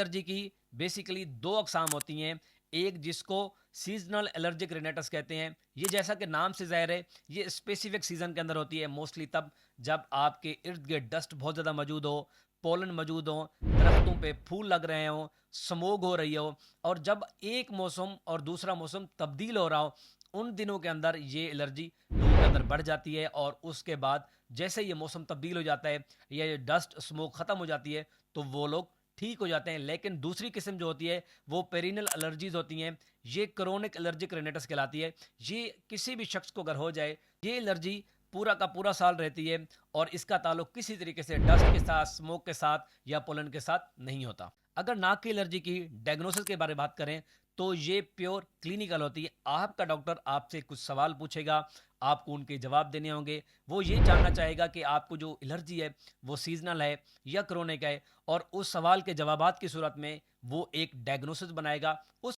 Allergy کی basically دو اقسام ہوتی ہیں، ایک جس کو سیزنل الرجک رینیٹس کہتے ہیں، یہ جیسا کہ نام سے ظاہر ہے یہ اسپیسیفک سیزن کے اندر ہوتی ہے، موسٹلی تب جب آپ کے ارد گرد ڈسٹ بہت زیادہ موجود ہو، پولن موجود ہوں، درختوں پہ پھول لگ رہے ہوں، سموگ ہو رہی ہو، اور جب ایک موسم اور دوسرا موسم تبدیل ہو رہا ہو، ان دنوں کے اندر یہ الرجی لوگوں کے اندر بڑھ جاتی ہے، اور اس کے بعد جیسے یہ موسم تبدیل ہو جاتا ہے یا یہ ڈسٹ اسموک ختم ہو جاتی ہے تو وہ لوگ ٹھیک ہو جاتے ہیں۔ لیکن دوسری قسم جو ہوتی ہے وہ پیرینل الرجیز ہوتی ہیں، یہ کرونک الرجک رینیٹس کہلاتی ہے۔ یہ کسی بھی شخص کو اگر ہو جائے یہ الرجی پورا کا پورا سال رہتی ہے، اور اس کا تعلق کسی طریقے سے ڈسٹ کے ساتھ، اسموک کے ساتھ یا پولن کے ساتھ نہیں ہوتا۔ اگر ناک کی الرجی کی ڈائگنوسس کے بارے میں بات کریں تو یہ پیور کلینکل ہوتی ہے۔ آپ کا ڈاکٹر آپ سے کچھ سوال پوچھے گا، آپ کو ان کے جواب دینے ہوں گے، وہ یہ جاننا چاہے گا کہ آپ کو جو الرجی ہے وہ سیزنل ہے یا کرونک ہے، اور اس سوال کے جوابات کی صورت میں وہ ایک ڈائگنوسس بنائے گا۔ اس